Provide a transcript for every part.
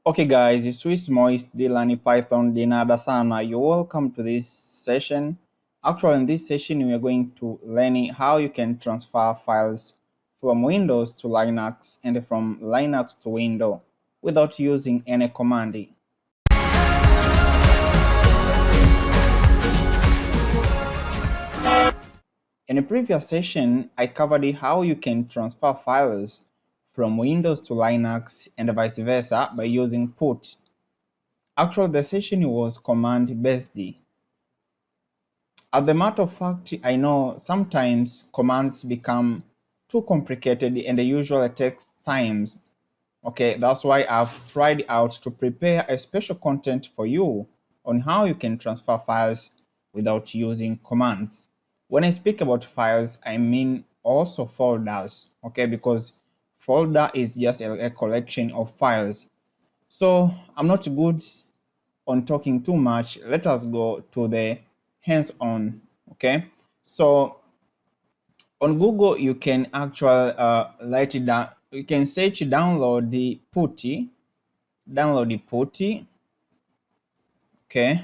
Okay guys, it's Swiss Moist Dilani Python Dinada Sana. You're welcome to this session. Actually, in this session, we are going to learn how you can transfer files from Windows to Linux and from Linux to Windows without using any command. In a previous session, I covered how you can transfer files from Windows to Linux and vice versa by using put. Actually, the session was command based. As a matter of fact, I know sometimes commands become too complicated and usually takes time. Okay, that's why I've tried out to prepare a special content for you on how you can transfer files without using commands. When I speak about files, I mean also folders, okay, because folder is just a collection of files. So I'm not good on talking too much. Let us go to the hands-on. Okay, so on Google you can actually write it down. You can search download the putty, okay,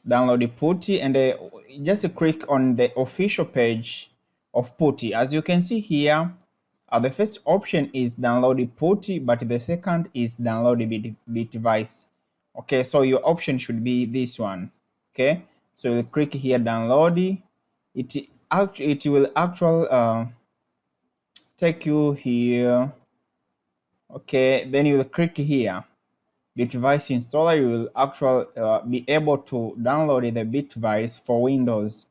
download the putty, and just click on the official page of putty. As you can see here, the first option is download the putty, but the second is download the Bitdevice. Okay, so your option should be this one. Okay, so you click here download it will actually take you here. Okay, then you will click here Bitdevice installer. You will actually be able to download the Bitdevice for Windows.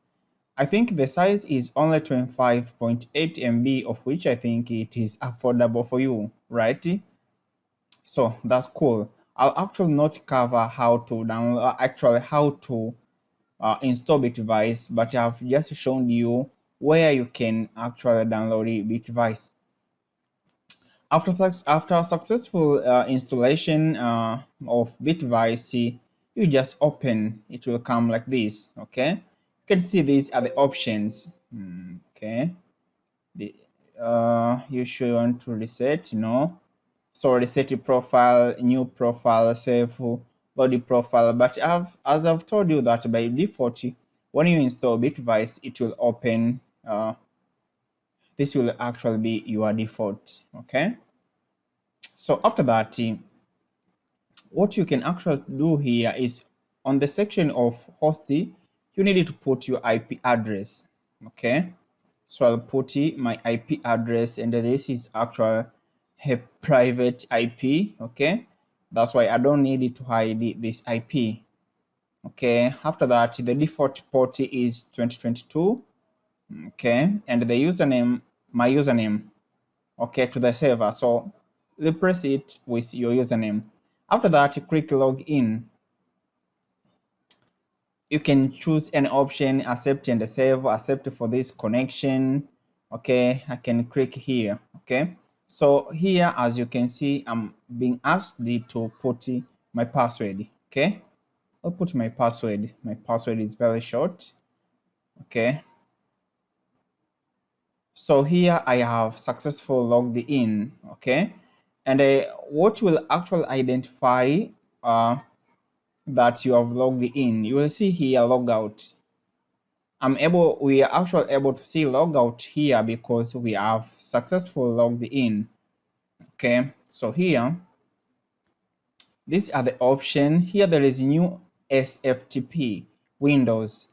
I think the size is only 25.8 MB, of which I think it is affordable for you, right? So that's cool. I'll actually not cover how to download, actually how to install Bitdevice, but I've just shown you where you can actually download Bitdevice. After successful installation of Bitdevice, you just open. It will come like this. Okay, you can see these are the options. Okay, you should want to reset. No, so reset profile, new profile, save body profile. But as I've told you that by default, when you install Bitdevice, it will open. This will actually be your default. Okay, so after that, what you can actually do here is on the section of host, you need to put your IP address. Okay, so I'll put my IP address, and this is actually a private IP. Okay, that's why I don't need it to hide this IP. Okay, after that, the default port is 2022. Okay, and the username, my username, okay, to the server. So replace it with your username. After that, you click login. You can choose an option, accept and save, accept for this connection. Okay, I can click here. Okay, so here, as you can see, I'm being asked to put my password. Okay, I'll put my password. My password is very short. Okay, so here I have successfully logged in. Okay, and what will actually identify that you have logged in, you will see here logout. We are actually able to see logout here because we have successfully logged in. Okay, so here, these are the option. Here there is new SFTP Windows.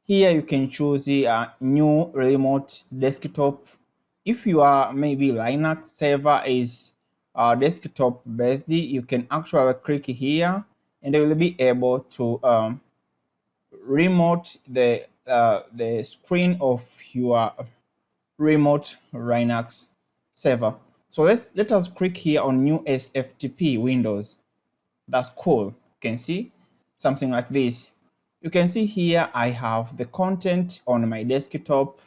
Here you can choose the new remote desktop. If you are maybe Linux server is desktop based, you can actually click here and you will be able to remote the screen of your remote Linux server. So let us click here on new SFTP Windows. That's cool. You can see something like this. You can see here I have the content on my desktop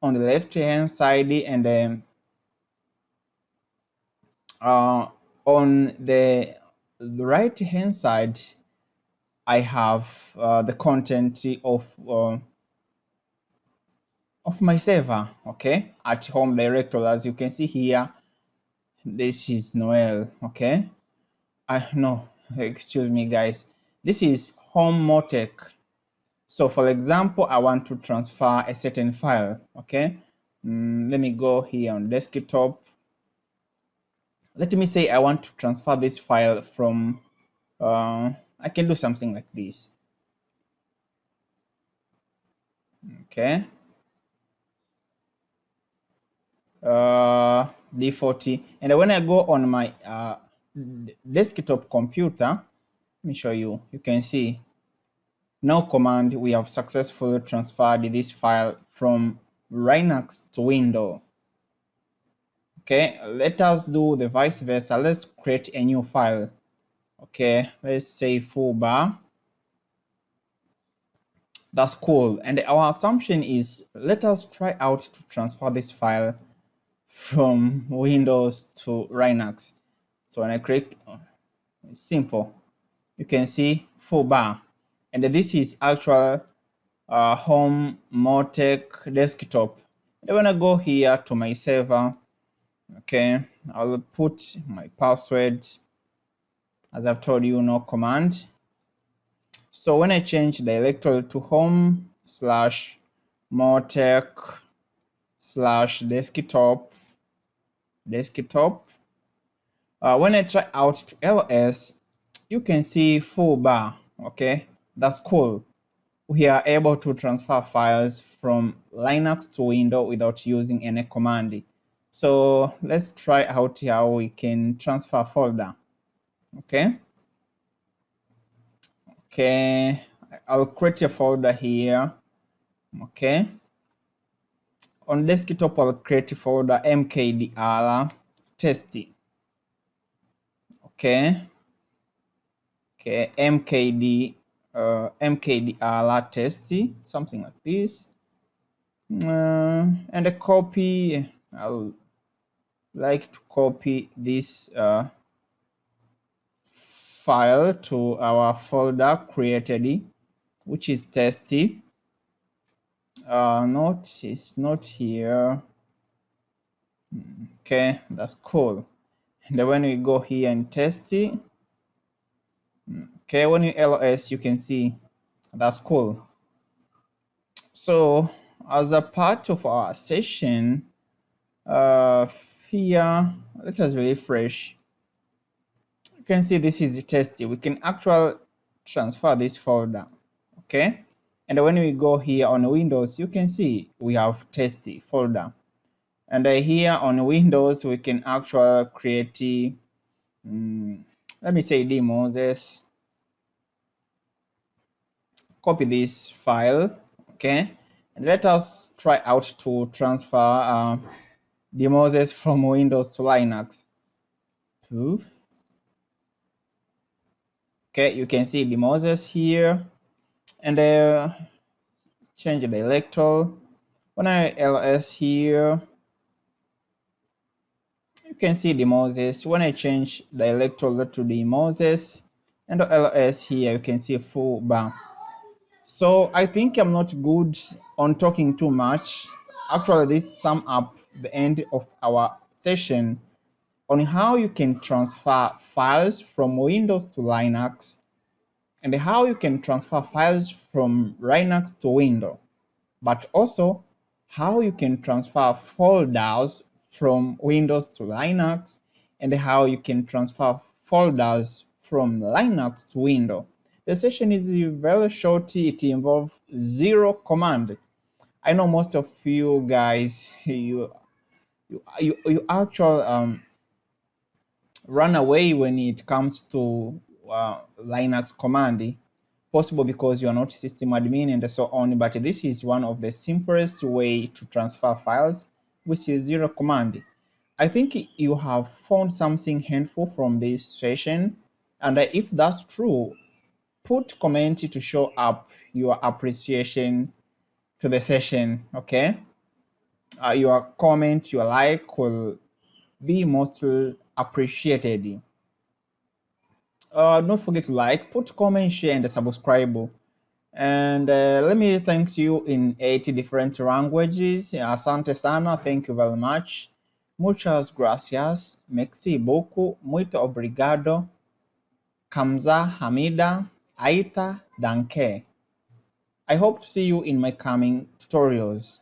on the left hand side, and on the right hand side I have the content of my server. Okay, at home directory. As you can see here, This is Noel, okay? No, excuse me, guys. This is Home Motec. So for example, I want to transfer a certain file, okay? Let me go here on desktop. Let me say I want to transfer this file from, I can do something like this, okay? D40. And when I go on my desktop computer, let me show you, you can see no command, we have successfully transferred this file from Linux to Windows. Okay, let us do the vice versa. Let's create a new file. Okay, let's say foobar. That's cool. And our assumption is let us try out to transfer this file from Windows to Linux. So when I click, it's simple. You can see foobar. And this is actual Home Motec desktop. And when I go here to my server, okay, I'll put my password. As I've told you, no command. So when I change the directory to home slash motec slash desktop, when I try out to ls, you can see foobar, okay? That's cool. We are able to transfer files from Linux to Windows without using any command. So let's try out how we can transfer folder, okay? Okay, I'll create a folder here, okay? On desktop, I'll create a folder mkdir testy, okay? Okay, mkdir testy, something like this. And a copy, I'll like to copy this file to our folder created, which is testy. It's not here. Okay, that's cool. And then when we go here and testy, okay, when you ls, you can see that's cool. So as a part of our session, here, let us refresh. You can see this is the testy. We can actually transfer this folder, okay? And when we go here on Windows, you can see we have testy folder. And here on Windows, we can actually create, let me say dMoses. Copy this file, okay? And let us try out to transfer dMoses from Windows to Linux. Poof. Okay, you can see dMoses here, and change the directory. When I ls here, you can see dMoses. When I change the directory to dMoses and ls here, you can see foobar. So I think I'm not good on talking too much. Actually, this sums up the end of our session on how you can transfer files from Windows to Linux and how you can transfer files from Linux to Windows, but also how you can transfer folders from Windows to Linux and how you can transfer folders from Linux to Windows. The session is very short. It involves 0 command. I know most of you guys, you actually run away when it comes to Linux command, possible because you are not system admin and so on, but this is one of the simplest way to transfer files, which is 0 command. I think you have found something helpful from this session, and if that's true, put comment to show up your appreciation to the session, okay? Your comment, your like will be most appreciated. Don't forget to like, put comment, share, and subscribe. And let me thank you in 80 different languages. Asante sana, thank you very much. Muchas gracias, merci beaucoup, muito obrigado, kamza hamida, aita danke. I hope to see you in my coming tutorials.